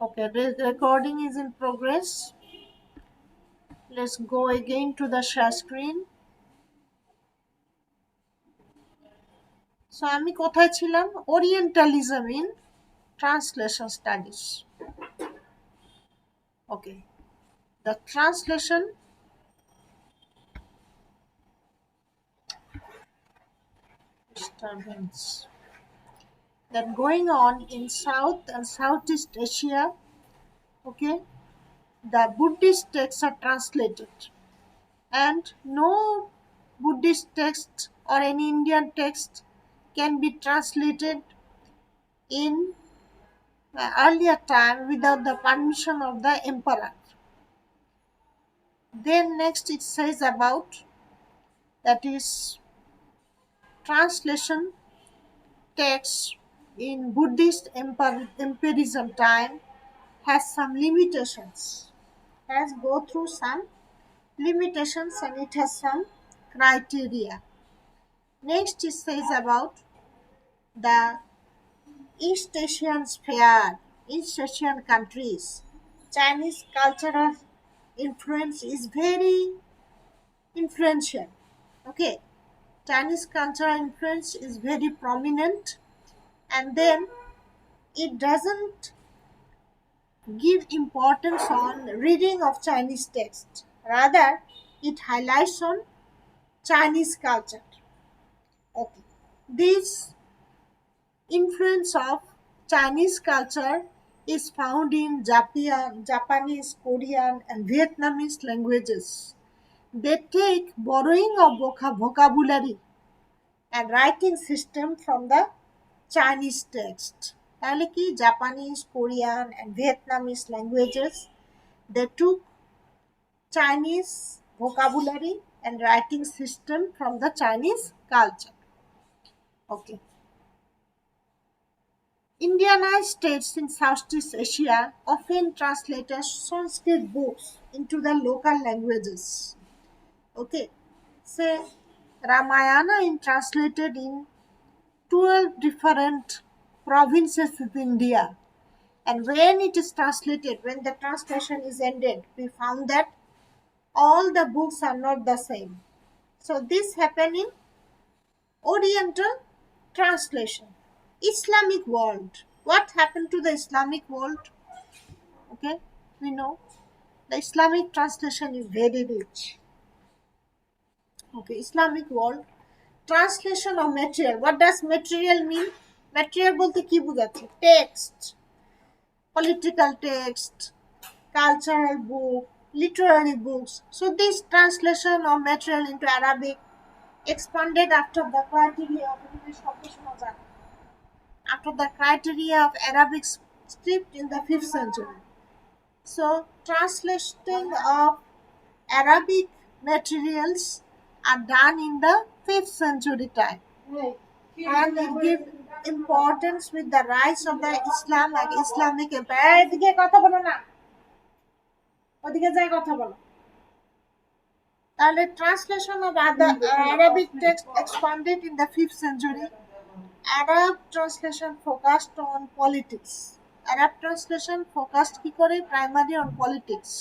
Okay, the recording is in progress. Let's go again to the share screen. So আমি কোথায় ছিলাম? Orientalism in translation studies. Okay, the translation disturbance that going on in South and Southeast Asia. Okay, the Buddhist texts are translated, and no Buddhist text or any Indian text can be translated in earlier time without the permission of the emperor. Then next it says about that is translation text in Buddhist empirism time has some limitations. Has go through some limitations and it has some criteria. Next it says about the East Asian sphere, East Asian countries. Chinese cultural influence is very influential. Okay, Chinese cultural influence is very prominent, and then it doesn't give importance on reading of Chinese text. Rather, it highlights on Chinese culture. Okay, this influence of Chinese culture is found in Japanese, Korean, and Vietnamese languages. They take borrowing of vocabulary and writing system from the Chinese text. তাহলে কি Japanese, Korean, and Vietnamese languages, they took Chinese vocabulary and writing system from the Chinese culture. Okay. Indianized states in Southeast Asia often translated Sanskrit books into the local languages. Okay, say Ramayana is translated in 12 different provinces of India. And when it is translated, when the translation is ended, we found that all the books are not the same. So this happened in Oriental translation. Islamic world. What happened to the Islamic world? Okay, we know the Islamic translation is very rich. Okay, Islamic world. Translation of material. What does material mean? Material বলতে কি বোঝাচ্ছে? Text, political text, cultural book, literary books. So this translation of material into Arabic expanded after the criteria of Arabic script in the 5th century. So translation of Arabic materials are done in the 5th century time. And it gives importance with the rise of the Islam, like Islamic empire. এদিকে কথা বলো না, ওদিকে যাই কথা বলো। তাহলে translation of Arabic text expanded in the 5th century. Arab translation focused on politics. Arab translation focused কি করে? Primarily on politics.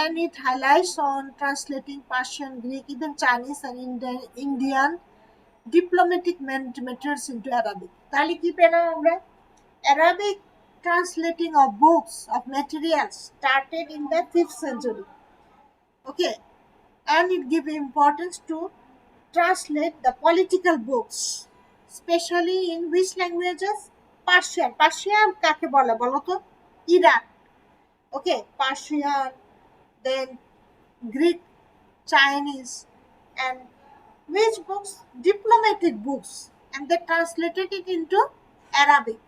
And it highlights on translating Persian, Greek, even Chinese and Indian diplomatic matters into Arabic. তাহলে কি পেলাম আমরা? Arabic translating of books, of materials started in the 5th century. Okay, and it gives importance to translate the political books, especially in which languages? Persian. Persian কাকে বলে বলো তো? Iran. Okay, Persian, then Greek, Chinese, and which books? Diplomatic books, and they translated it into Arabic.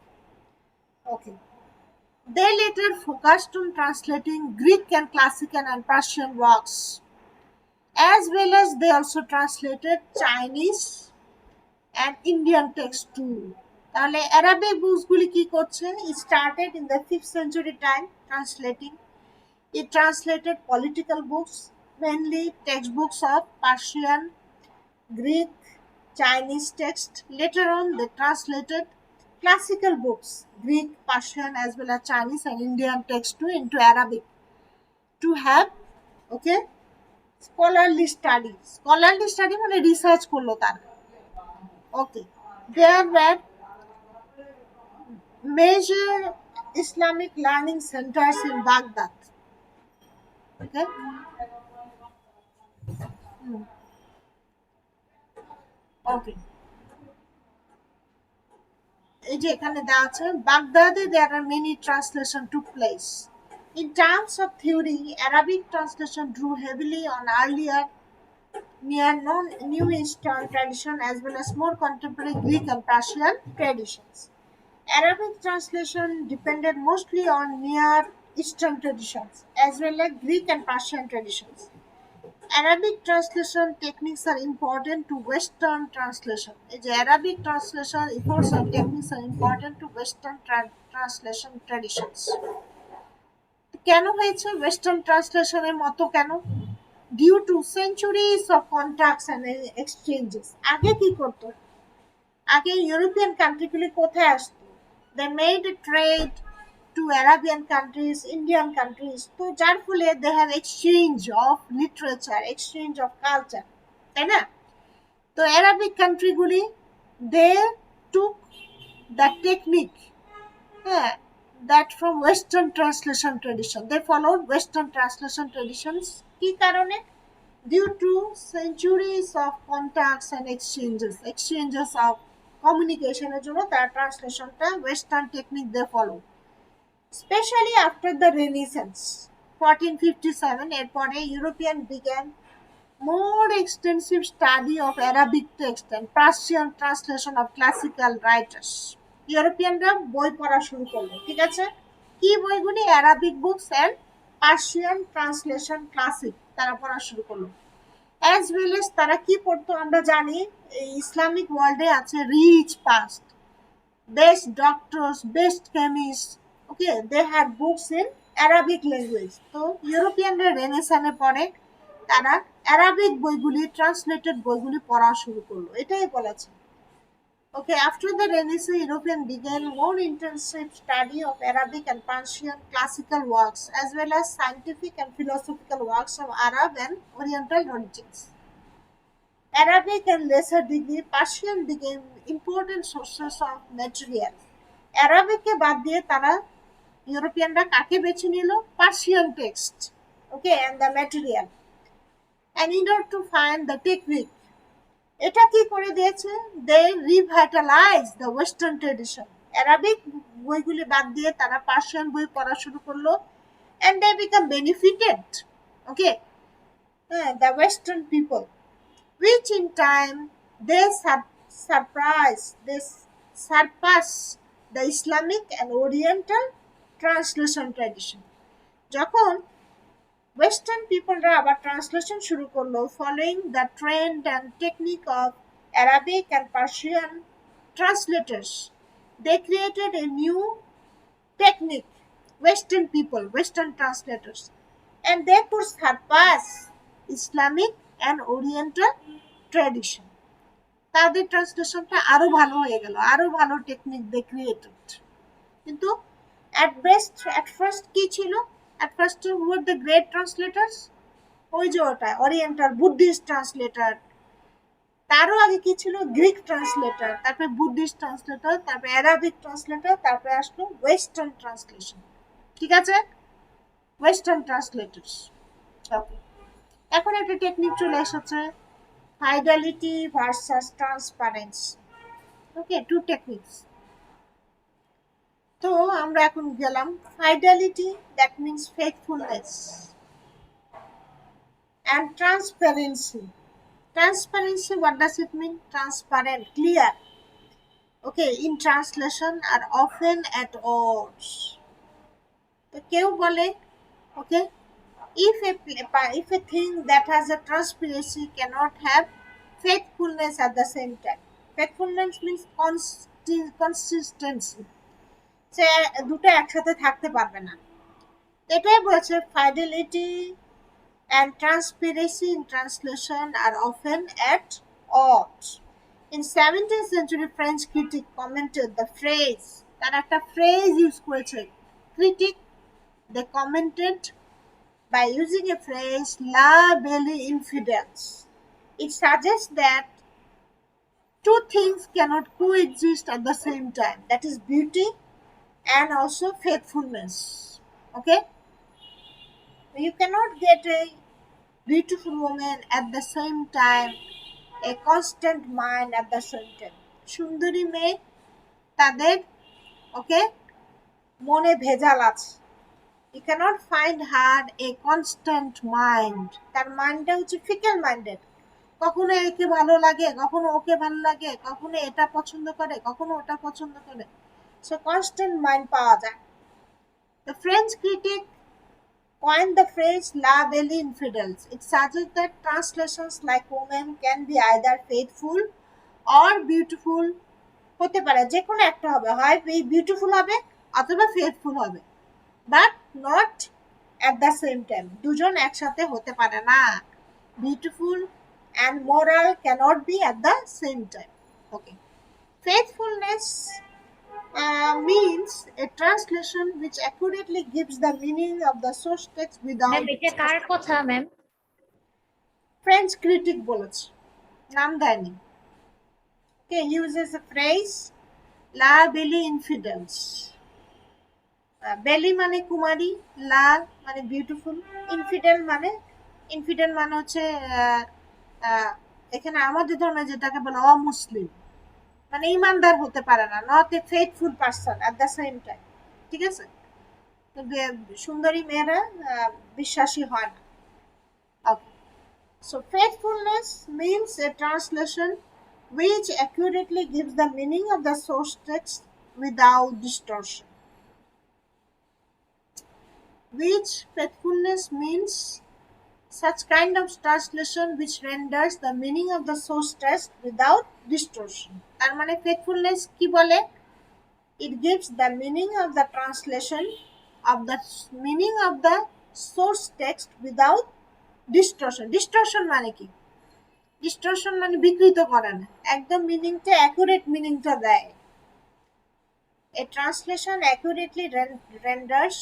Okay. They later focused on translating Greek and classical and Persian works, as well as they also translated Chinese and Indian text too. তাহলে Arabic books গুলি কি করছে? It started in the 5th century time translating. It translated political books, mainly textbooks of Persian, Greek, Chinese text. Later on, they translated classical books, Greek, Persian, as well as Chinese and Indian text too into Arabic to have, okay, scholarly study. Scholarly study মানে research করলো তারা. Okay. There were major Islamic learning centers in Baghdad. Okay. Okay. এই যে এখানে দেওয়া আছে বাগদাদে there are many translation took place. In terms of theory, Arabic translation drew heavily on earlier near non-New Eastern tradition as well as more contemporary Greek and Persian traditions. Arabic translation depended mostly on Near Eastern traditions as well as Greek and Persian traditions. Arabic translation techniques are important to Western translation. The Arabic translation efforts and techniques are important to Western translation traditions. কেন হয়েছে western ট্রান্সলেশনের মতো কেন? Due to centuries of contacts and exchanges. আগে কি করতো? আগে European কান্ট্রিগুলি কোথায় আসতো? They made a trade to Arabian countries, Indian countries. তো যার ফলে they have exchange of literature, exchange of culture. তাই না? তো Arabic countryগুলি they took the technique that from Western translation tradition. They followed Western translation traditions. কি কারণে? Due to centuries of contacts and exchanges of communication এর জন্য তার ট্রান্সলেশনটা Western technique they follow. Especially after the Renaissance, 1457, এরপরে European began more extensive study of Arabic text and Persian translation of classical writers. ইউরোপিয়ানরা বই পড়া শুরু করলো, ঠিক আছে? কি বইগুলি? Arabic books and Persian translation classic তারা পড়া শুরু করলো। As well as তারা কি পড়তো আমরা জানি, ইসলামিক ওয়ার্ল্ডে আছে rich past, best doctors, best chemists. Okay, they had books in Arabic language. তো ইউরোপিয়ানরা রেনেসানে পড়ে তারা অ্যারাবিক বইগুলি, ট্রান্সলেটেড বইগুলি পড়া শুরু করলো, এটাই বলেছে। Okay, after the Renaissance, European began more intensive study of Arabic and Persian classical works as well as scientific and philosophical works of Arab and Oriental origins. Arabic and lesser degree Persian became important sources of material. Arabic বাদ দিয়ে তারা ইউরোপিয়ানরা কাকে বেছে নিল? Persian text, okay, and the material. And in order to find the technique, এটা কি করে দিয়েছে? They revitalize the Western tradition. Arabic বইগুলি বাদ দিয়ে তারা পার্সিয়ান বই পড়া শুরু করলো and they become benefited, okay, the Western people, which in time they surpass the Islamic and Oriental translation tradition. যখন ওয়েস্টার্ন পিপলরা আবার ট্রান্সলেশন শুরু করলো following the trend and technique of Arabic and Persian translators, they created a new technique, western translators, and they could surpass Islamic and Oriental tradition. তাদের ট্রান্সলেশনটা আরো ভালো হয়ে গেল, আরো ভালো টেকনিক দে ক্রিয়েটেড। কিন্তু at first কি ছিল? At first who were the great translators? ওই যে ওটা ওরিয়েন্টাল বুদ্ধিস্ট ট্রান্সলেটর, তারও আগে কি ছিল? গ্রিক ট্রান্সলেটর, তারপরে বুদ্ধিস্ট ট্রান্সলেটর, তারপরে অ্যারাবিক ট্রান্সলেটর, তারপরে আসলো ওয়েস্টার্ন ট্রান্সলেশন, ঠিক আছে? ওয়েস্টার্ন ট্রান্সলেটর্স। ওকে, এখন একটা টেকনিক চলে এসেছে, fidelity versus transparency. ওকে, টু টেকনিক্স। তো আমরা এখন গেলাম fidelity, that means faithfulness, and transparency. Transparency, what does it mean? Transparent, clear. Okay, in translation are often at odds. তো কেউ বলে, okay, if a thing that has a transparency cannot have faithfulness at the same time. Faithfulness means consistency. সে দুটো একসাথে থাকতে পারবে না, এটাই বলছে fidelity and transparency in translation are often at odds. In 17th century French critic commented the phrase, তারা একটা phrase use করেছে, critic, they commented by using a phrase la belle infidels. It suggests that two things cannot coexist at the same time, that is beauty and also faithfulness. Okay, you cannot get a beautiful woman at the same time, a constant mind at the same time. সুন্দরী মেয়ে তাদের ওকে মনে ভেজাল আছে, you cannot find her a constant mind, তার মাইন্ডটা হচ্ছে faecal minded, কখনো একে ভালো লাগে, কখনো ওকে ভালো লাগে, কখনো এটা পছন্দ করে, কখনো ওটা পছন্দ করে, সো কনস্ট্যান্ট মাইন্ড পাওয়া যায়। The French critic coined the phrase La Belle Infidels. It suggests that translations like woman can be either faithful or beautiful, হতে পারে যে কোনো একটা হবে, হয় বিউটিফুল হবে অথবা ফেথফুল হবে, but not at the same time, দুজন একসাথে হতে পারে না। Beautiful and moral cannot be at the same time. Okay, faithfulness means a translation which accurately gives the meaning of the source text without ma'am এটা কার কথা ma'am? French critic বলেছে, নাম দেয়নি। Okay, uses the phrase la belle infidels. বেলি মানে কুমারী, লা মানে beautiful, ইনফিডেল মানে হচ্ছে এখানে আমাদের ধর্মে যেটাকে বলে অমুসলিম, মানে ইমানদার হতে পারে না, not a faithful person at the same time. ঠিক আছে, সুন্দরী মেয়েরা বিশ্বাসী হয় না। Okay, so faithfulness means a translation which accurately gives the meaning of the source text without distortion. Which faithfulness means such kind of translation which renders the meaning of the source text without distortion. তার মানে faithfulness কি বলে? It gives the meaning of the translation of the meaning of the source text without distortion. Distortion মানে কি? Distortion মানে বিকৃত করে না, একদম মিনিংটা অ্যাকুরেট মিনিংটা দেয়। A translation accurately renders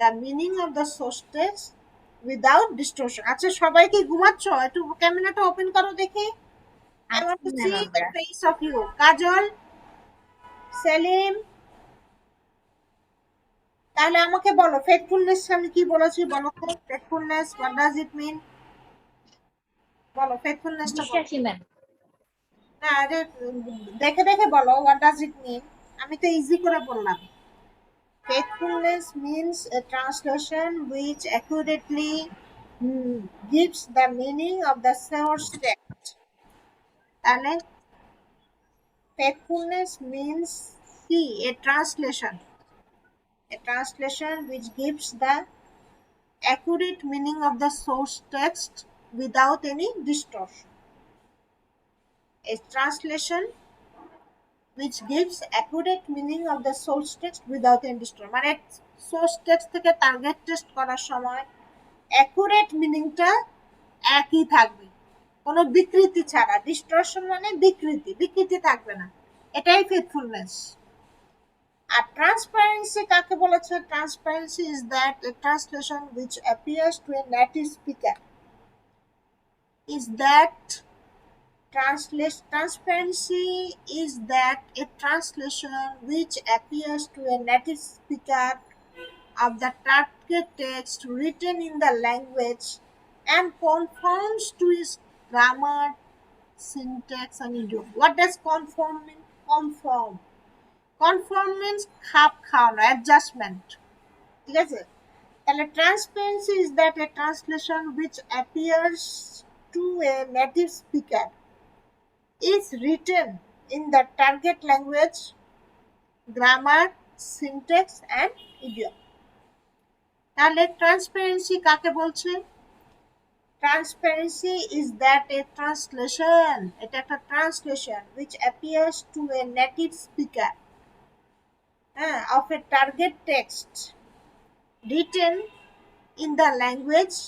the meaning of the source text without distortion. আচ্ছা সবাই কি ঘুমাচ্ছ? একটু ক্যামেরাটা ওপেন করো দেখি। I want to see the face of you. কাজল, সেলিম, তাহলে আমাকে বলো ফেথফুলনেস আমি কি বলেছি বলো তো? Faithfulness what does it mean? বলো ফেথফুলনেসটা বলো। বিশ্বাসী ম্যাম। না আরে দেখে দেখে বলো what does it mean? আমি তো ইজি করে বললাম। Faithfulness means a translation which accurately gives the meaning of the source text. তাহলে faithfulness means কি? A translation which gives the accurate meaning of the source text without any distortion. A translation which gives accurate meaning of the source text without any distortion. মানে source text থেকে target test করার সময় accurate মিনিংটা একই থাকবে, কোনো বিকৃতি ছাড়া। ডিস্টরশন মানে বিকৃতি থাকবে না, এটাই ফেথফুলনেস। আর ট্রান্সপারেন্সি কাকে বলেছে? Transparency is that a translation which appears to a native speaker transparency is that a translation which appears to a native speaker of the target text written in the language and conforms to its grammar, syntax and idiom. What does conform mean? Conform means খাপ খাওয়ানো, adjustment. ঠিক আছে, তাহলে transparency is that a translation which appears to a native speaker is written in the target language, grammar, syntax and idiom. তাহলে transparency কাকে বলছে? Transparency is that a translation, এটা একটা translation which appears to a native speaker of a target text written in the language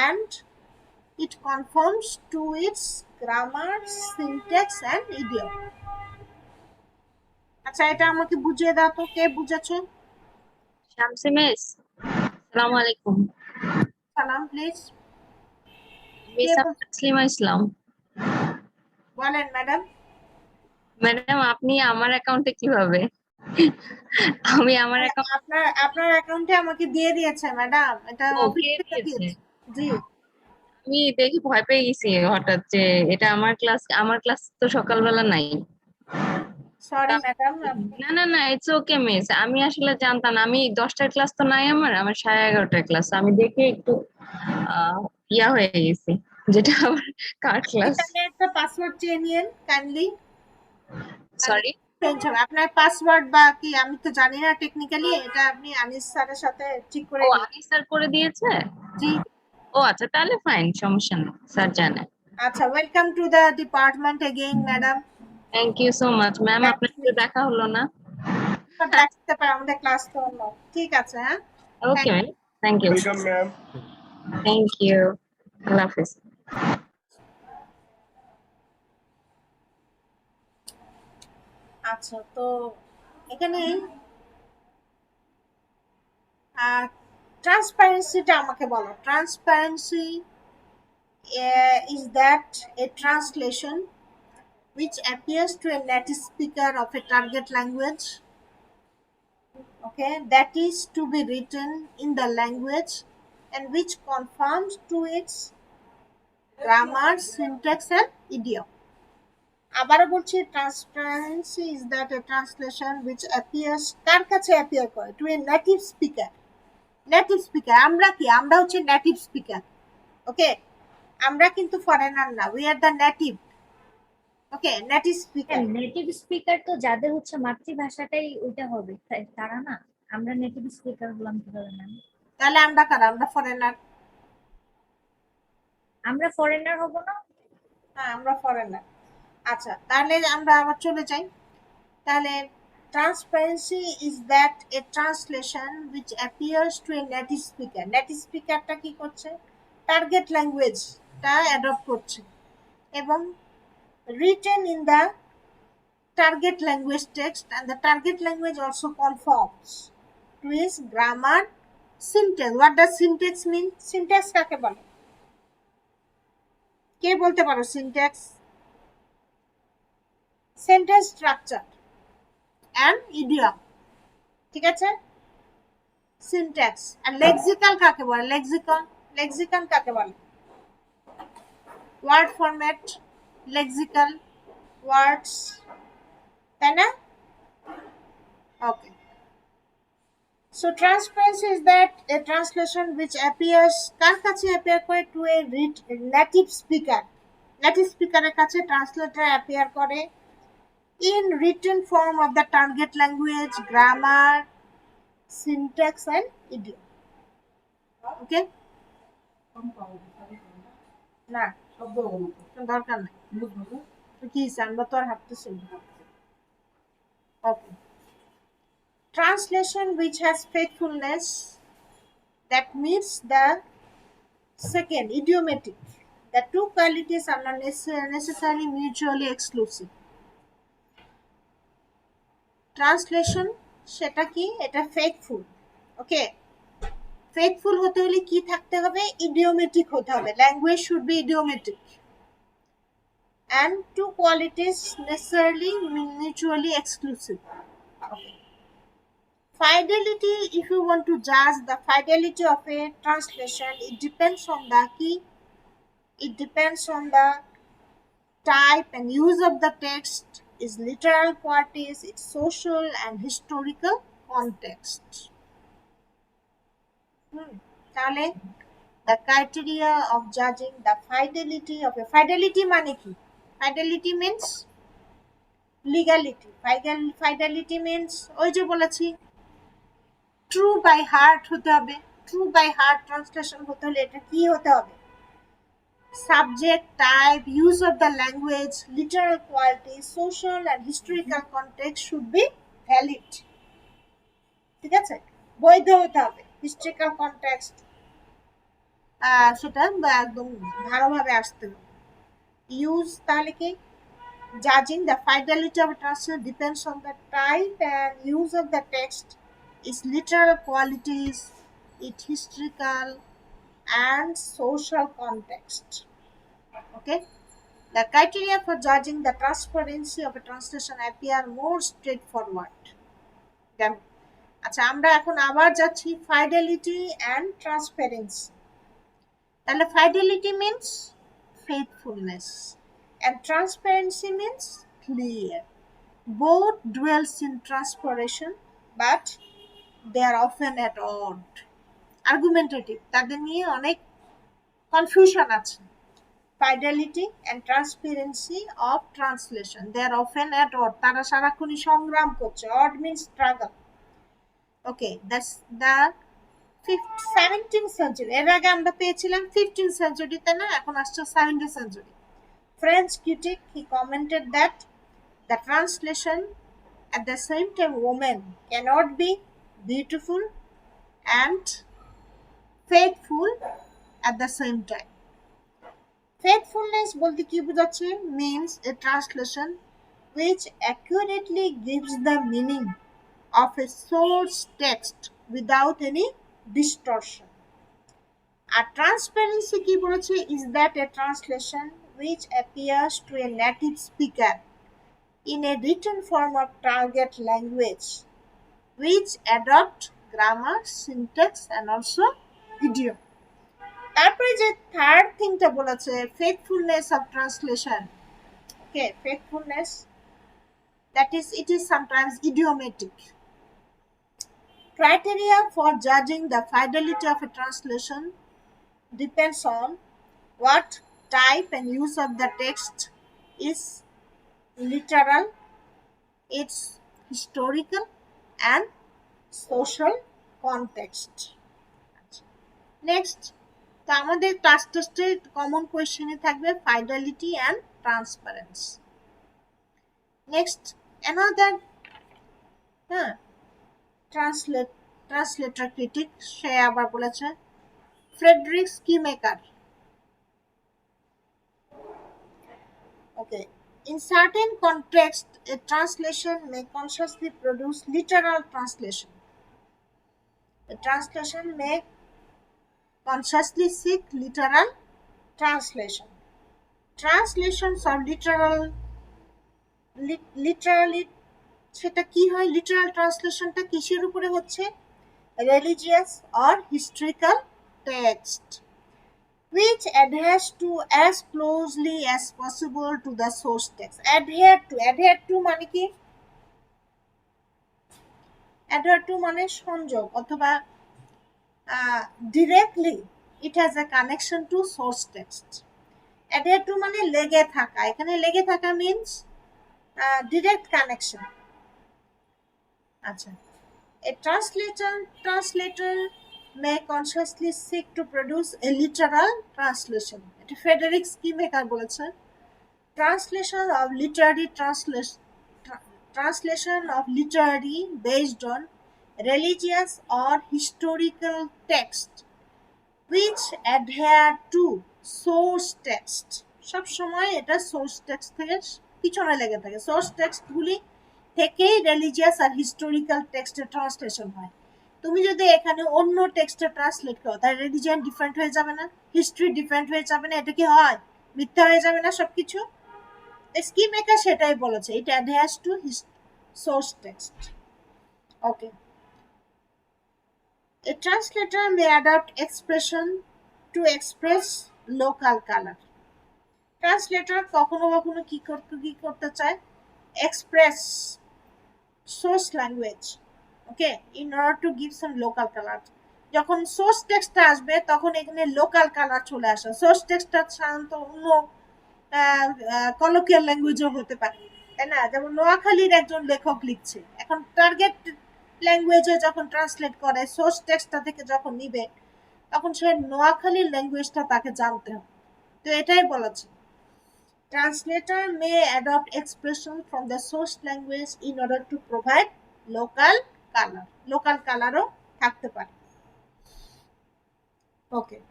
and it conforms to its grammar, syntax and idiom. আচ্ছা, এটা আমাকে বুঝিয়ে দাও তো, কে বুঝেছো? শামসি মিস, আসসালামু আলাইকুম। সালাম প্লিজ। কে মিস তাসলিমা ইসলাম। বলেন ম্যাডাম। ম্যাডাম, আপনি আমার অ্যাকাউন্টে কিভাবে? আমি আমার অ্যাকাউন্ট। আপনার আপনার অ্যাকাউন্টে আমাকে দিয়ে দিয়েছে ম্যাডাম, এটা ও, অফিস কে থেকে দিয়েছে? দিয়েছে। জি। আমি দেখি ভয় পেয়ে গেছি হঠাৎ যে এটা আমার ক্লাস তো সকালবেলা নাই। সরি ম্যাডাম, আপনি না না না, ইটস ওকে মিস। আমি আসলে জানতাম না। আমি 10টার ক্লাস তো নাই, আমার 11:30টার ক্লাস। আমি দেখে একটু আহ ইয়া হয়ে গেছি, যেটা আমার কার ক্লাস। তাহলে একটা পাসওয়ার্ড চেয়ে নিন কাইন্ডলি। মানে সরি। চেঞ্জ হবে আপনার পাসওয়ার্ড বা কি, আমি তো জানি না টেকনিক্যালি, এটা আপনি আনিস স্যারের সাথে ঠিক করে ও, নিন। আনিস স্যার করে দিয়েছে। জি। ও আচ্ছা, তাহলে ফাইন, সমস্যা নেই, স্যার জানে। আচ্ছা, welcome to the department again madam. Thank you so much ma'am, আপনার সাথে দেখা হলো না। দেখতে পারে আমাদের ক্লাস তো অন্য। ঠিক আছে, হ্যাঁ। Okay thank ma'am, thank you. Welcome, ma'am. Thank you. আল্লাহ হাফিজ। আচ্ছা, তো এখানে ট্রান্সপারেন্সিটা আমাকে বলো। Transparency is that a translation which appears to a native speaker of a target language, okay, that is to be written in the language and which conforms to its grammar, syntax and idiom. আবারও বলছি, transparency is that a translation which appears, কার কাছে appear করে? To a native speaker. Native speaker, আমরা কি? আমরা হচ্ছে native speaker. ওকে, আমরা কিন্তু ফরেনার না, we are the native. Okay, native speaker. Native speaker তো যাদের হচ্ছে মাতৃভাষাটাই ওইটা হবে, তারা না। আমরা নেটিভ স্পিকার হলাম কিভাবে ম্যাম? তাহলে আমরা কারা? আমরা ফরেনার। আমরা ফরেনার হব না? হ্যাঁ, আমরা ফরেনার। আচ্ছা, তাহলে আমরা আবার চলে যাই। তাহলে transparency is that a translation which appears to a native speaker. Native স্পিকারটা কি করছে? টার্গেট ল্যাঙ্গুয়েজটা অ্যাডপ্ট করছে এবং written in the target language text, and the target language also conforms to its grammar, syntax. What does syntax mean? Syntax কাকে বলে? কে বলতে পারো syntax? Sentence structure and idiom, ঠিক আছে? syntax আর lexical কাকে বলে? lexicon কাকে বলে? word format, lexical words, তাই না? Okay. So transparency is that a translation which appears কার কাছে appear করে? To a native speaker. native speaker এর কাছে translator appear করে in written form of the target language, grammar, syntax and idiom. Okay? না, দরকার নেই। কি আমরা তো আর হাঁটতেছি না। Okay. Translation which has faithfulness, that means the second, idiomatic. The two qualities are not necessarily mutually exclusive. Translation সেটা কি? এটা faithful. ওকে, faithful হতে হলে কি থাকতে হবে? idiomatic হতে হবে। language should be idiomatic. And two qualities necessarily mutually exclusive. Okay. Fidelity, if you want to judge the fidelity of a translation, it depends on the key. It depends on the type and use of the text, its literal qualities, its social and historical context. তাহলে the criteria of judging the fidelity of a, fidelity মানে কি? Fidelity means legality. Fidelity means ওই যে বলেছি true by heart হতে হবে। true by heart translation হতে হলে এটা কি হতে হবে? Subject, type, use of the language, literal quality, social and historical context should be valid. ঠিক আছে, বৈধ হতে হবে। historical context সেটা একদম ভালোভাবে আসতে হবে। use তাহলে কি judging the fidelity of a translation depends on the type and use of the text, its literal qualities, its historical and social context. Okay, the criteria for judging the transparency of a translation appear more straightforward. Then আচ্ছা আমরা এখন আবার যাচ্ছি fidelity and transparency. তাহলে fidelity means faithfulness and transparency means clear. Both dwells in transpiration but they are often at odd. Argumentative, তাদের নিয়ে অনেক confusion আছে. Fidelity and transparency of translation, they are often at odd. তারা সারাক্ষণই সংগ্রাম করছে. Odd means struggle. Okay, that's the 17th century. এর আগে আমরা পেয়েছিলাম 15th century তে না, এখন আসছে 17th century. French critic, he commented that the translation at the same time woman cannot be beautiful and faithful at the same time. Faithfulness বলতে কি বোঝাচ্ছে? Means a translation which accurately gives the meaning of a source text without any distortion. A transparency কি বলেছে? Is that a translation which appears to a native speaker in a written form of target language, which adopt grammar, syntax and also idiom. তারপরে যে third থিংটা বলেছে, faithfulness of translation. Okay, faithfulness, that is, it is sometimes idiomatic. Criteria for judging the fidelity of a translation depends on what type and use of the text is literal, its historical and social context. Next, তো আমাদের class টেস্টের common কোয়েশ্চেনে থাকবে fidelity and transparency. Next, another translator critic, সে আবার বলেছে Friedrich Schleiermacher. Okay, in certain contexts a translation may consciously produce literal translation. The translation may consciously seek literal translation. Translations of literally সেটা কি হয়? Literal ট্রান্সলেশনটা কিসের উপরে হচ্ছে? Religious or historical text which adheres to as closely as possible to the source text. Adhere to মানে কি? Adhere to মানে সংযোগ অথবা directly it has a connection to source text. Adhere to মানে লেগে থাকা. এখানে লেগে থাকা means direct connection. আচ্ছা, a translator may consciously seek to produce a literal translation. এটা ফ্রেডেরিক স্কিমেকার বলেছেন, translation of literary based on religious or historical text which adhere to source text. সব সময় এটা source text থেকে পিছনে লেগে থাকে. source text গুলি থেকেই রিলিজিয়াস আর হিস্টোরিক্যাল টেক্সটের ট্রান্সলেশন হয়. তুমি যদি এখানে অন্য টেক্সটে ট্রান্সলেট করো তাহলে রিলিজিয়ান ডিফারেন্ট হয়ে যাবে না? হিস্ট্রি ডিফারেন্ট হয়ে যাবে না? এটা কি হয়? মিথ্যা হয়ে যাবে না সবকিছু? স্কিমেকার সেটাই বলেছে, it adheres to his source text. Okay, a translator may adopt expression to express local color. Translator কখনো কখনো কি করতে চায়? express source language, okay, in order to give some local color. যখন সোর্স টেক্সটটা আসবে তখন এখানে লোকাল কালার চলে আসে. সোর্স টেক্সটটা সাধারণত অন্য কলোকিয়াল ল্যাঙ্গুয়েজও হতে পারে, তাই না? যেমন নোয়াখালীর একজন লেখক লিখছে, এখন টার্গেট ল্যাঙ্গুয়েজে যখন ট্রান্সলেট করে সোর্স টেক্সটটা থেকে যখন নিবে তখন সে নোয়াখালীর ল্যাঙ্গুয়েজটা তাকে জানতে হবে. তো এটাই বলেছে, translator may adopt expression from the source language in order to provide local color. Local colorও থাকতে পারে. Okay,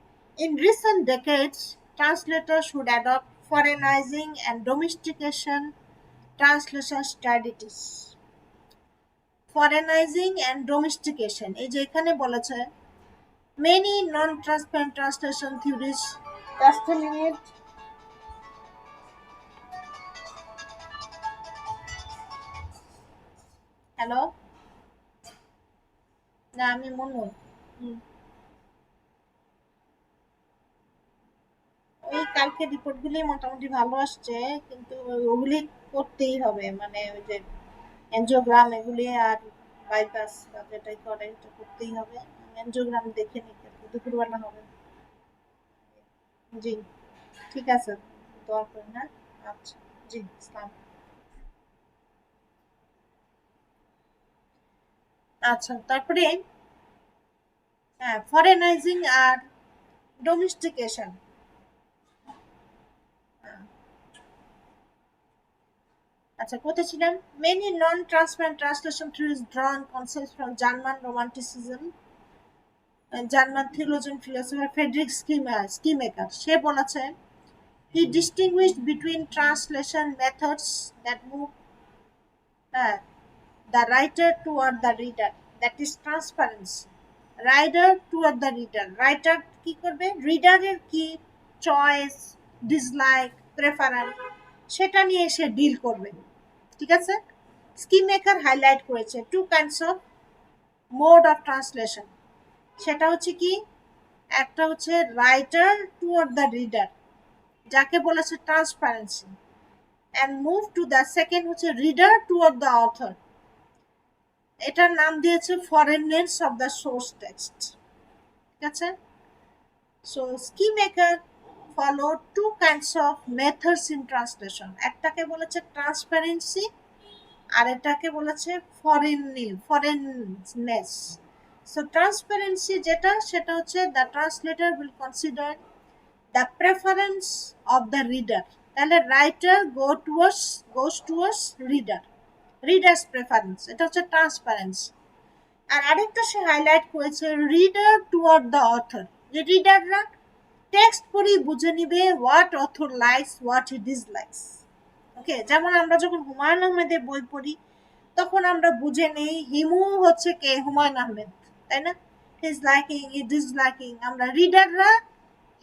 in recent decades translators should adopt foreignizing and domestication translation strategies. Foreignizing and domestication, এই যে এখানে বলেছে many non-transparent translation theories. Just a minute. Hello, না আমি মনু। ওই কালকে রিপোর্টগুলি মোটামুটি ভালো আসছে, কিন্তু ওগুলি করতেই হবে, মানে ওই যে এনজিওগ্রাম এগুলি আর বাইপাস বা যেটাই করে এটা করতেই হবে। এনজিওগ্রাম দেখে নিতে দুপুরবেলা হবে। জি ঠিক আছে, দোয়া করি না। আচ্ছা জি, ইসলাম। আচ্ছা, তারপরে হ্যাঁ, ফরেনাইজিং আর ডোমেস্টিকেশন। আচ্ছা, কোথায় ছিলাম? Many non transparent translation theories drawn concepts from German romanticism. German theologian philosopher Friedrich Schleiermacher, সে বলেছে he distinguished between translation methods that move the writer toward the reader, that is transparency. Writer toward the reader, writer কি করবে, রিডারের কি choice, dislike, preference, সেটা নিয়ে সে deal করবে। ঠিক আছে, স্কিমেকার হাইলাইট করেছে two kinds of mode of translation. সেটা হচ্ছে কি, একটা হচ্ছে রাইটার টুয়ার্ড দ্য রিডার, যাকে বলেছে transparency, and move to the second হচ্ছে রিডার টুয়ার্ড দ্য অথর, এটার নাম দিয়েছে foreignness of the source text. ঠিক আছে, so Schleiermacher follow two kinds of methods in translation, একটাকে বলেছে ট্রান্সপারেন্সি আর এটাকে বলেছে ফরেননেস। সো ট্রান্সপারেন্সি যেটা, সেটা হচ্ছে the translator will consider the preference of the reader, তাহলে writer goes towards readers preference, এটা হচ্ছে ট্রান্সপারেন্সি। আর আরেকটা সে হাইলাইট করেছে রিডার টুয়ার্ড দ্য অথর, যে রিডাররা টেক্সট পড়ি বুঝে নিবে what author likes, what he dislikes. Okay, যেমন আমরা যখন হুমায়ুন আহমেদের বই পড়ি তখন আমরা বুঝে নেই হিমু হচ্ছে কে, হুমায়ুন আহমেদ, তাই না? হিজ লাইকিং, হি ডিসলাইকিং, আমরা রিডাররা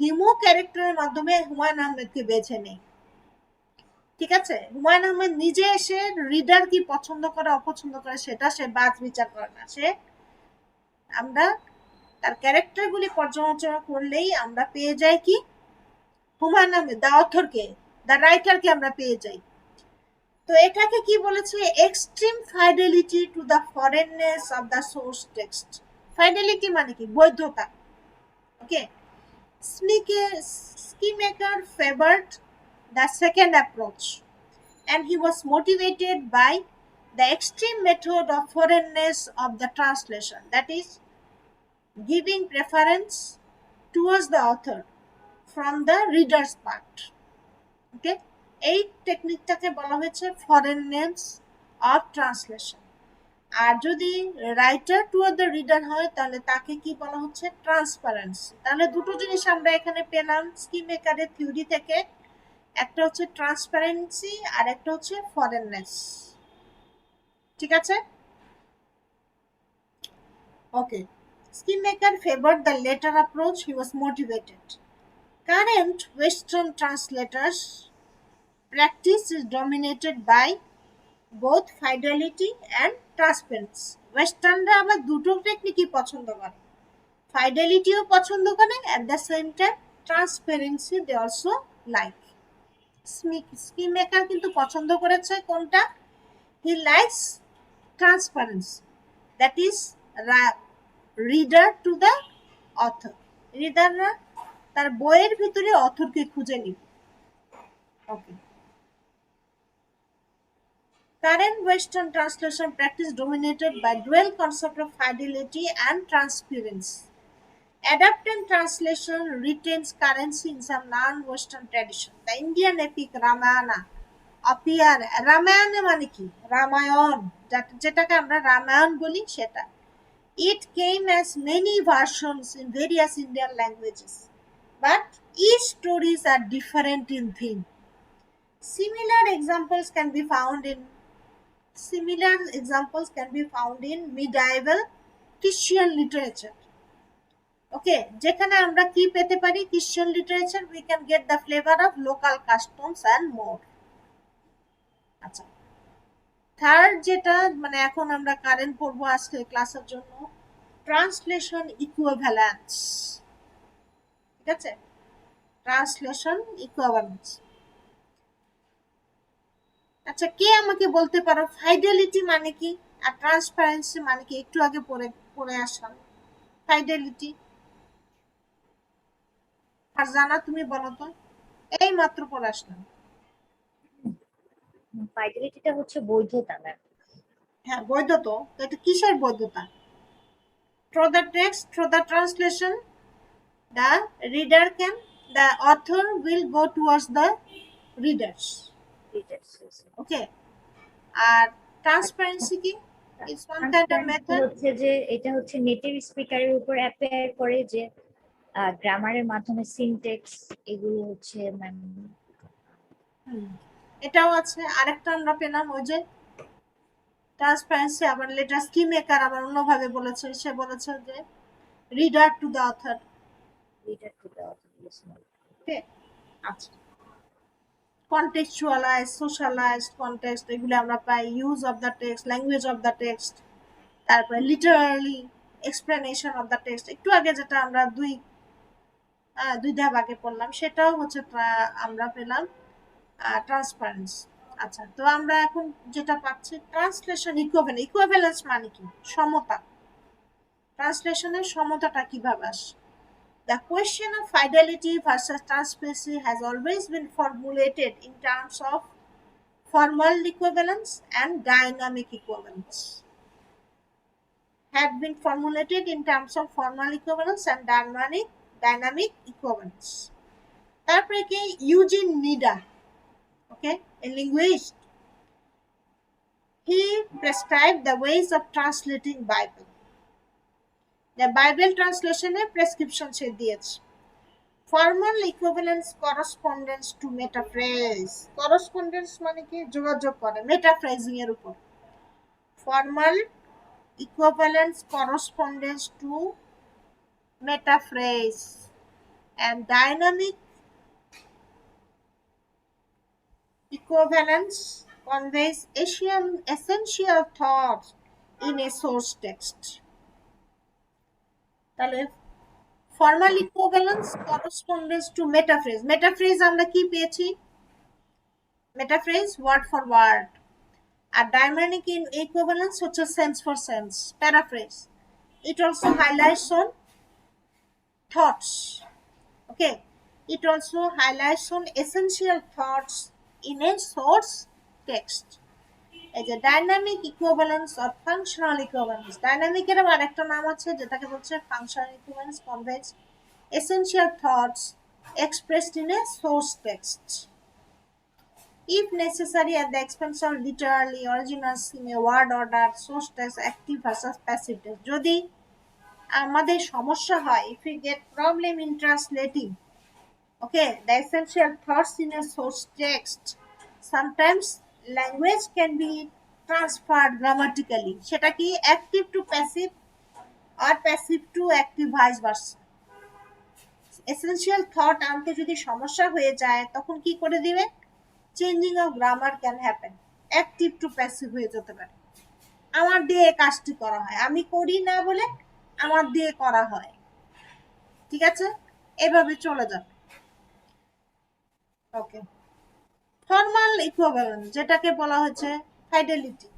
হিমু ক্যারেক্টারের মাধ্যমে হুমায়ুন আহমেদকে বেছে নেই। ঠিক আছে, হুমায়ুন আহমেদ নিজে এসে রিডার কি পছন্দ করে অপছন্দ করে সেটা সে বাছ বিচার করে না, সে আমরা তার ক্যারেক্টারগুলি পর্যালোচনা করলেই আমরা পেয়ে যাই কি, হুমায়ুন আহমেদ দ্য অথরকে, দ্য রাইটারকে আমরা পেয়ে যাই। তো এটাকে কি বলেছে, extreme fidelity to the foreignness of the source text. Fidelity মানে কি, বৈধতা। Okay, Schleiermacher favoured the second approach, and he was motivated by the extreme method of foreignness of the translation, that is giving preference towards the author from the reader's part. Okay, এই টেকনিকটাকে বলা হয়েছে ফরেননেস of translation. আর যদি writer toward the reader হয় তাহলে তাকে কি বলা হচ্ছে, ট্রান্সপারেন্সি। তাহলে দুটো জিনিস আমরা এখানে পেলাম স্কিমেকারের থিওরি থেকে, একটা হচ্ছে ট্রান্সপারেন্সি আর একটা হচ্ছে ফরেননেস। ঠিক আছে, okay. Schleiermacher favoured the latter approach, he was motivated. Current western translators practice is dominated by both fidelity and transparency. ওয়েস্টার্নরা আবার দুটো টেকনিকই পছন্দ করে, ফাইডেলিটিও পছন্দ করে, at the same time transparency they also like. Schleiermacher কিন্তু পছন্দ করেছে কোনটা, he likes transparency, that is reader to the author, রিডাররা তার বইয়ের ভিতরে অথরকে খুঁজে নিবে। ওকে, current Western translation practice dominated by dual concept of fidelity and transparency. Adapted translation retains currency in some non-Western tradition. The Indian epic Ramayana appear, Ramayana মানে কি, রামায়ণ, যেটাকে আমরা রামায়ণ বলি সেটা, it came as many versions in various Indian languages, but each stories are different in theme. Similar examples can be found in medieval Christian literature. ওকে, যেখানে আমরা কি পেতে পারি? Christian literature, we can get the flavour of local customs and more. আচ্ছা, third যেটা মানে এখন আমরা কারেন্ট পড়বো আজকে ক্লাসের জন্য, ট্রান্সলেশন ইকুইভ্যালেন্স। ঠিক আছে, ট্রান্সলেশন ইকুইভ্যালেন্স। আচ্ছা, কে আমাকে বলতে পারো ফাইডেলিটি মানে কি আর ট্রান্সপারেন্সি মানে কি? একটু আগে পড়ে আসলাম ফাইডেলিটি। আর জানা, তুমি বলো তো, এই মাত্র পড়ে আসলাম। ফাইডেলিটিটা হচ্ছে বৈধতা না? হ্যাঁ, বৈধ তো। এটা কিসের বৈধতা? Through the text, through the translation, the reader can, the author will go towards the readers. Okay, আর ট্রান্সপারেন্সি কি? It's one kind of method. হচ্ছে যে এটা হচ্ছে নেটিভ স্পিকারের উপর অ্যাপ্লাই করে, যে গ্রামারের মাধ্যমে সিনট্যাক্স এগুলো হচ্ছে এটাও আছে। আরেকটা আমরা পেলাম ওই যে ট্রান্সপারেন্সি, আবার লেটার কি মেকার আবার অন্যভাবে বলেছে, সে বলেছে যে reader to the author. Okay, আচ্ছা, কন্টেক্সচুয়ালাইজ, সোশ্যালাইজড কন্টেক্সট, এগুলো আমরা পাই। Use of the text, language of the text, তারপরে literally explanation of the text. একটু আগে যেটা আমরা দুই ধাপ আগে পড়লাম, সেটাও হচ্ছে আমরা পেলাম ট্রান্সপারেন্স। আচ্ছা, তো আমরা এখন যেটা পাচ্ছি ট্রান্সলেশন ইকুইভ্যালেন্স। ইকুইভ্যালেন্স মানে কি? সমতা। ট্রান্সলেশনের সমতাটা কিভাবে আসে? The question of fidelity versus transparency has always been formulated in terms of formal equivalence and dynamic equivalence. Had been formulated in terms of formal equivalence and dynamic equivalence. তারপরে কি? Eugene Nida, okay, a linguist, he prescribed the ways of translating Bible. The Bible translation এ prescription সে দিয়েছে। Formal equivalence correspondence to metaphrase. Correspondence মানে কি? যোগাযোগ করে মেটাফ্রেজিং এর উপর। Formal equivalence correspondence to metaphrase, and dynamic equivalence conveys essential thoughts in a source text. তাহলে formal equivalence correspondence to metaphrase. Metaphrase আমরা কি পেয়েছি? Metaphrase word for word. আর ডাইনামিক ইকুইভ্যালেন্স হচ্ছে sense for sense, paraphrase. It also highlights on thoughts. Okay, it also highlights on essential thoughts in a source text. As a dynamic equivalence or functional equivalence. Dynamic এর আরেকটা নাম আছে যেটাকে বলছে functional equivalence, conveys essential thoughts expressed in a source text, if necessary at the expense of literally originals in a word order. Source text active versus passive text. যদি আমাদের সমস্যা হয়, if we get problem in translating, okay, the essential thoughts in a source text, sometimes language can be transferred grammatically. সেটা কি? active to passive or passive to active, vice versa. essential thought আনতে যদি সমস্যা হয়ে যায় তখন কি করে দিবে? Changing of grammar can happen. Active to passive হয়ে যেতে পারে। আমার দিয়ে কাজটি করা হয়, আমি করি না বলে আমার দিয়ে করা হয়। ঠিক আছে, এভাবে চলে যাবে। ওকে, ফর্মাল ইকুইভ্যালেন্স যেটাকে বলা হচ্ছে ফাইডেলিটি,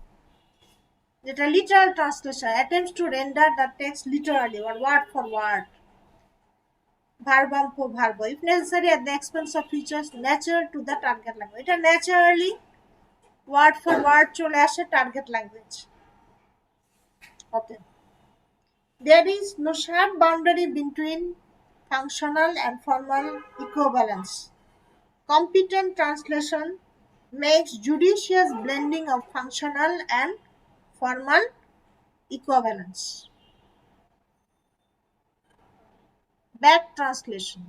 যেটা literal translation, attempts two render the text literally or word for word, verbum for verbo, if necessary at the expense of features natural to the target language. এটা ন্যাচারালি word for word চলে আসে target language. Okay, there is no sharp boundary between functional and formal equivalence. Competent translation makes judicious blending of functional and formal equivalence. Bad translation,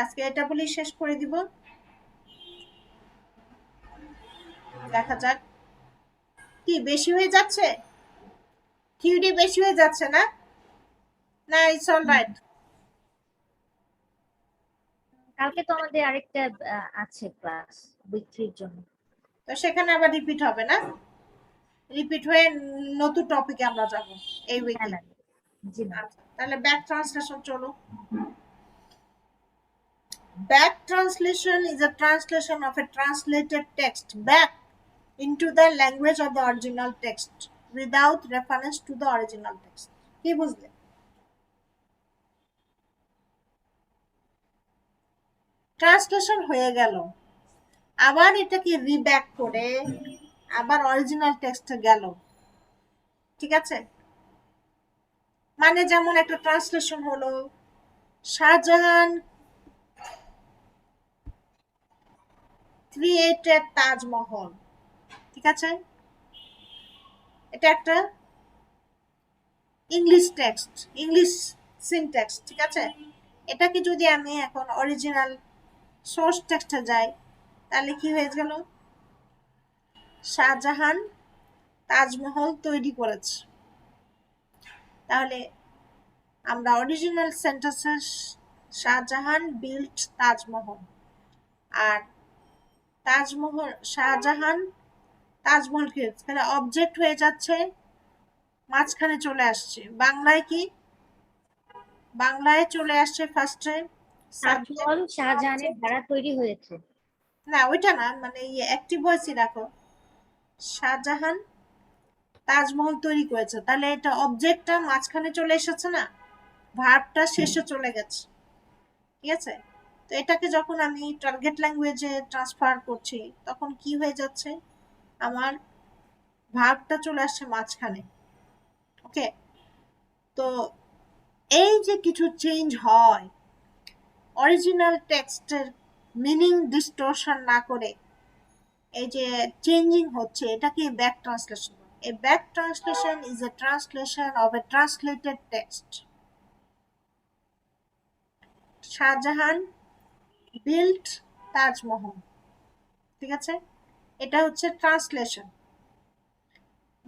আজকে এটা বলি শেষ করে দিব। দেখা যাক কি বেশি হয়ে যাচ্ছে, কিউডি বেশি হয়ে যাচ্ছে না, না ইটস অল রাইট? কালকে তো আমাদের আরেকটা আছে ক্লাস উইক 3 জন্য। তো সেখানে আবার রিপিট হবে না, রিপিট হয়ে নতুন টপিকে আমরা যাব এই হ্যাঁ উইকে। ম্যাম, জি ম্যাম। আচ্ছা তাহলে ব্যাক ট্রান্সলেশন চলো। Back translation is a translation of a translated text back into the language of the original text without reference to the original text. কি বুঝলে? ট্রান্সলেশন হয়ে গেল, আবার এটাকে রিব্যাক করে আবার অরিজিনাল টেক্সটে গেল, ঠিক আছে? মানে যেমন একটা ট্রান্সলেশন হলো শাহজাহান ক্রিয়েটেড তাজমহল, ঠিক আছে? এটা একটা ইংলিশ টেক্সট, ইংলিশ সিনট্যাক্স, ঠিক আছে? এটাকে যদি আমি এখন অরিজিনাল সোর্স টেক্সটে যাই তাহলে কি হয়ে গেল, শাহজাহান তাজমহল তৈরি করেছে। তাহলে আমরা অরিজিনাল সেন্টেন্সে শাহজাহান বিল্ট তাজমহল, আর তাজমহল শাহজাহান তাজমহল কি তাহলে অবজেক্ট হয়ে যাচ্ছে, মাঝখানে চলে আসছে বাংলায় কি, বাংলায় চলে আসছে ফার্স্টে তাজমহল শাহজাহানের দ্বারা তৈরি হয়েছে। না ওইটা না, মানে অ্যাক্টিভ ভয়েসই রাখো, শাহজাহান তাজমহল তৈরি করেছে, তাহলে এটা অবজেক্টটা মাঝখানে চলে এসেছে না, ভার্বটা শেষে চলে গেছে, ঠিক আছে? তো এটাকে যখন আমি টার্গেট ল্যাঙ্গুয়েজে ট্রান্সফার করছি তখন কি হয়ে যাচ্ছে, আমার ভার্বটা চলে আসছে মাঝখানে। ওকে, তো এই যে কিছু চেঞ্জ হয় অরিজিনাল টেক্সটের মিনিং ডিস্টরশন না করে, এই যে চেঞ্জিং হচ্ছে এটাকে back translation. A back translation is a translation of a translated text. Shahjahan built Taj Mahal, ঠিক আছে? এটা হচ্ছে translation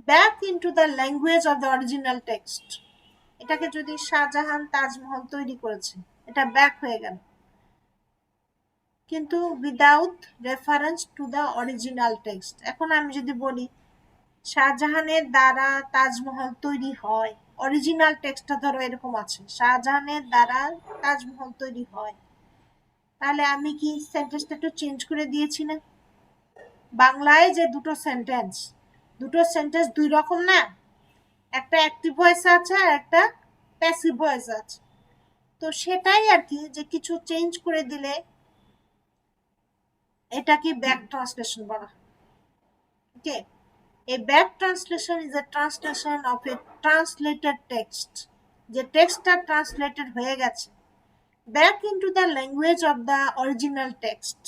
back into the language of the original text. এটাকে যদি শাহজাহান তাজমহল তৈরি করেছে, এটা ব্যাক হয়ে গেল, কিন্তু without reference to the original text. এখন আমি যদি বলি শাহজাহানের দ্বারা তাজমহল তৈরি হয়, অরিজিনাল টেক্সটটা ধরো এরকম আছে, শাহজাহানের দ্বারা তাজমহল তৈরি হয়, তাহলে আমি কি সেন্টেন্সটা একটু চেঞ্জ করে দিয়েছি না? বাংলায় যে দুটো সেন্টেন্স দুই রকম না, একটা অ্যাক্টিভ ভয়েস আছে আর একটা প্যাসিভ ভয়েস আছে, তো সেটাই আর কি, যে কিছু চেঞ্জ করে দিলে এটাকে ব্যাক ট্রান্সলেশন বলা হয়। ওকে, A back translation is a translation of a translated text. যে টেক্সটটা ট্রান্সলেটেড হয়ে গেছে back into the language of the original text,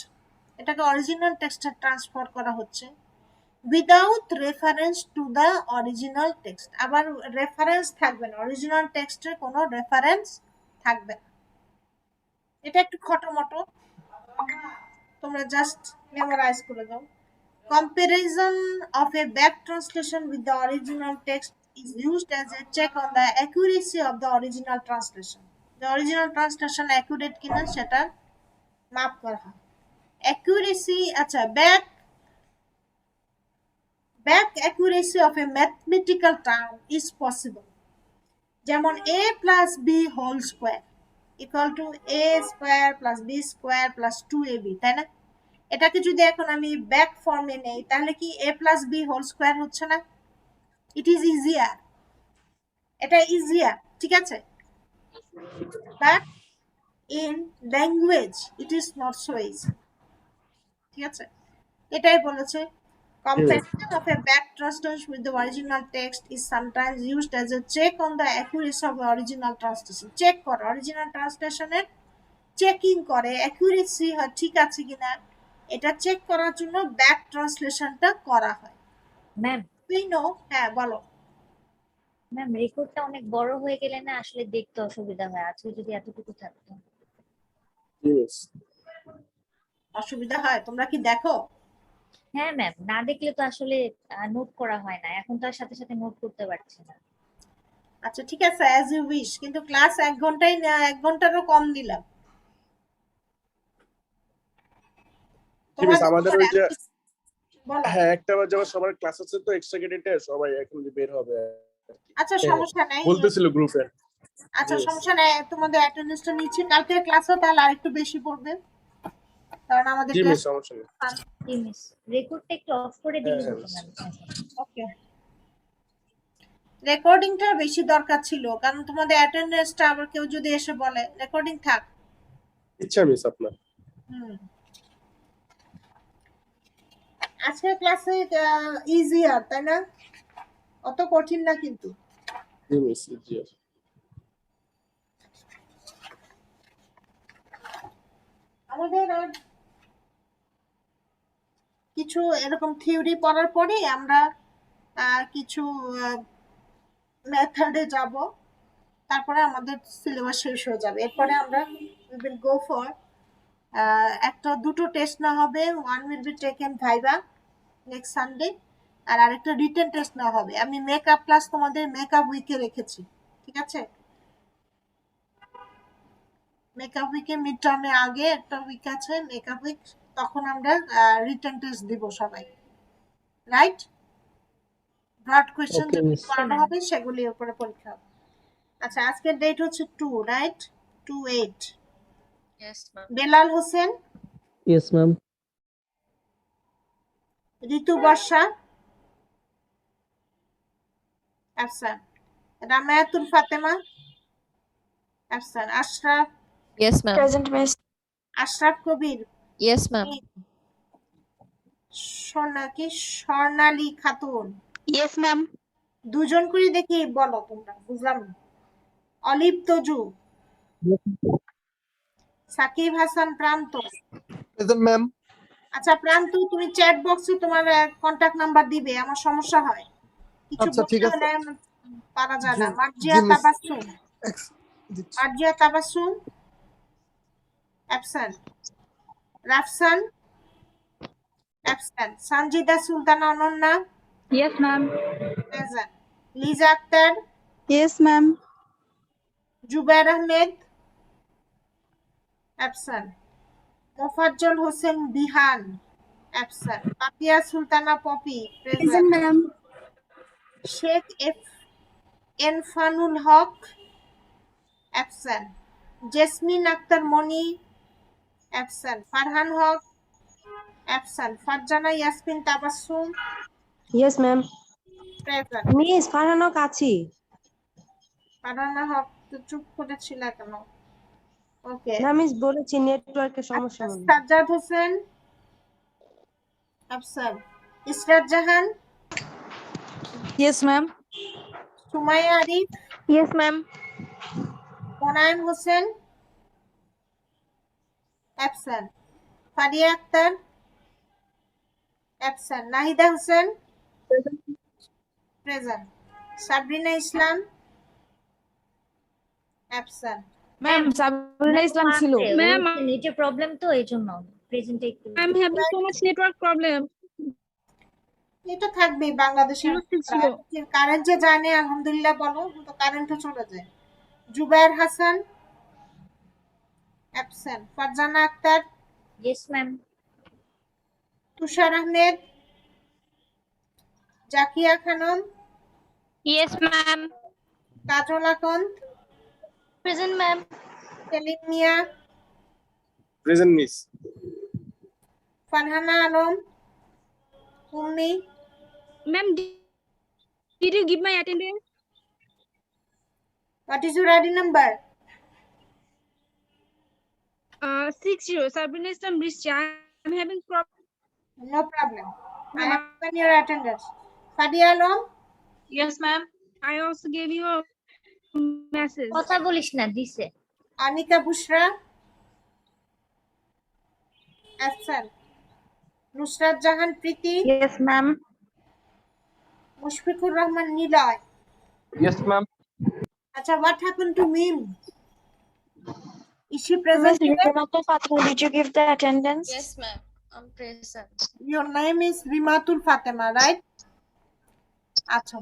এটাকে অরিজিনাল টেক্সটে ট্রান্সফার করা হচ্ছে without reference to the original text. আবার রেফারেন্স থাকবে না, অরিজিনাল টেক্সটের কোনো রেফারেন্স থাকবে না। এটা একটু খটোমটো, তোমরা জাস্ট মেমোরাইজ করে দাও। Comparison of a back translation with the original text is used as a check on the accuracy of the original translation. The original translation accurate কিনা সেটা মাপ করা হয়। Accuracy, আচ্ছা back accuracy of a mathematical term is possible. যেমন a plus b whole square equal to a square plus b square plus 2ab, তাই না? এটাকে যদি এখন আমি ব্যাক ফর্মে নেই তাহলে কি a plus b whole square হচ্ছে না? ইট ইজ ইজিয়ার, এটা ইজিয়ার, ঠিক আছে? But in language it is not so easy, ঠিক আছে? এটাই বলেছে comparison of a back translation with the original text is sometimes used as a check on the accuracy of the original translation. Check করে, original ট্রান্সলেশনের checking করে accuracy ঠিক আছে কিনা, এটা চেক করার জন্য ব্যাক ট্রান্সলেশনটা করা হয়। ম্যাম, তুই নো, হ্যাঁ বলো। ম্যাম রেকর্ডটা অনেক বড় হয়ে গেলে না আসলে দেখতে অসুবিধা হয়, আজকে যদি এতটুকু থাকতো। অসুবিধা হয়? তোমরা কি দেখো? হ্যাঁ ম্যাম, না দেখলে তো আসলে নোট করা হয় না, এখন তো আর সাথে সাথে নোট করতে পারছি না। আচ্ছা ঠিক আছে, অ্যাজ ইউ উইশ, কিন্তু ক্লাস 1 ঘন্টাই না, 1 ঘন্টারও কম দিলাম জি মিস, তোমাদের। আমাদের ওই যে বলো। হ্যাঁ 1টা বাজে আবার সবার ক্লাস আছে তো এক্সট্রা ক্রেডিটে, সবাই এখন বের হবে। আচ্ছা সমস্যা নাই, বলতেছিল গ্রুপে। আচ্ছা Yes. সমস্যা নাই, তোমাদের অ্যাটেন্ডেন্সটা নিচ্ছি, কালকে ক্লাসও তাহলে আরেকটু বেশি পড়বে, কারণ আমাদের জি মিস, টেস্ট। সমস্যা নেই। জি মিস, রেকর্ডটা একটু অফ করে দিলে হ্যাঁ, হতো ম্যাম। ওকে, রেকর্ডিংটা বেশি দরকার ছিল, কারণ তোমাদের অ্যাটেন্ডেন্সটা আবার কেউ যদি এসে বলে রেকর্ডিং থাক। ইচ্ছা মিস আপনার। হুম, আজকের ক্লাসে ইজিয়ার তাই না, অত কঠিন না কিন্তু। জি মিস, জি। আমাদের আর কিছু এরকম থিওরি পড়ার পরে আমরা কিছু মেথডে যাব, তারপরে আমাদের সিলেবাস শেষ হয়ে যাবে। এরপরে আমরা we will go for একটা দুটো টেস্ট না হবে, one will be taken viva next Sunday, আর আরেকটা রিটেন টেস্ট না হবে। আমি মেকআপ ক্লাস তোমাদের মেকআপ উইকে রেখেছি, ঠিক আছে? মেকআপ উইকে মিড টার্মে আগে একটা উইক আছে মেকআপ উইক, তখন আমরা রিটেন টেস্ট দিব সবাই, রাইট? ব্রড কোয়েশ্চেন Okay, যেগুলি miss. করানো হবে সেগুলির উপরে পরীক্ষা হবে। আচ্ছা, আজকের ডেট হচ্ছে 2, right? 2/8। Yes, ma'am. Belal Hossain, Yes, ma'am. Ritu Borsha, absent. Ramayatul Fatema, absent. Ashraf, Yes, ma'am. Present, miss. Ashraf Kabir, Yes, ma'am. Swarnali Khatun, Yes, ma'am. দুজন করে দেখি বলো তোমরা, বুঝলাম না। অলিভ তজু, সাকিব হাসান প্রান্ত। Present ma'am. আচ্ছা প্রান্ত, তুমি চ্যাট বক্সে তোমার কন্টাক্ট নাম্বার দিবে, আমার সমস্যা হয়, কিছু আচ্ছা, ঠিক বলতে আছে। হলে পারা যায় না। জি, Marjia ji, miss। Tabassum, Marjia Tabassum, absent. Rafsan, absent. Sanjida Sultana Ananya, Yes, ma'am. Present. Liza Akter, Yes, ma'am. Jubair Ahmed, absent. Mofazzal Hossain Bihan, absent. Papia Sultana Popy, Present, present. ma'am. Sheikh Enfanul Haque, absent. Jasmin Akter Moni, absent. Farhan Haque, absent. Farzana Yasmin Tabassum, Yes, ma'am. Present. Miss Farhano Kachi. Farhana Haque তো চুপ করেছিল কেন? ওকে। না মিস বলেছি নেটওয়ার্কের সমস্যা হলো। Sajjad Hossain, absent. Israt Jahan, Yes, ma'am. Sumaiya Arif, Yes, ma'am. Monayem Hossain, absent. Faria Akter, absent. Nahida Hossain, present. Sabrina Islam, absent. Ma'am, Sabrina Islam ছিল. ম্যাম নেটের প্রবলেম তো এই জন্য প্রেজেন্টে একটু I'm having so much network problem. এটা থাকবেই বাংলাদেশের ছিল। কারেন্ট যে যায় না আলহামদুলিল্লাহ বলো, কিন্তু কারেন্টও চলে যায়। Jubayer Hasan, absent. Farzana Akter, yes ma'am. Tushar Ahmed, Zakia Khanam, Yes, ma'am. Kajal Akanda, Present, ma'am. Selim Mia, present miss. Farhana Alam, Ummi, Ma'am, did you give my attendance? What is your ID number? 60. Sabrina Islam reached. I'm having problem. No problem, I have given your attendance. Fadia Alam, Yes, ma'am. I also gave you a message. কথা বলিস না, দিছে। আনিকা বুশরা, absent. Nusrat Jahan প্রীতি, Yes, ma'am. Mushfiqur Rahman Niloy. Yes, ma'am. আচ্ছা, what happened to Mim? Is she present here? Did you give the attendance? Yes, ma'am. I'm present. Your name is Rimatul Fatima, right? আচ্ছা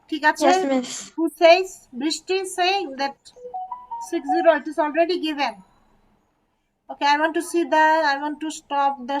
ঠিক আছে Yes, miss. who says Brishti is saying that 60 it is already given. Okay, I want to see the I want to stop the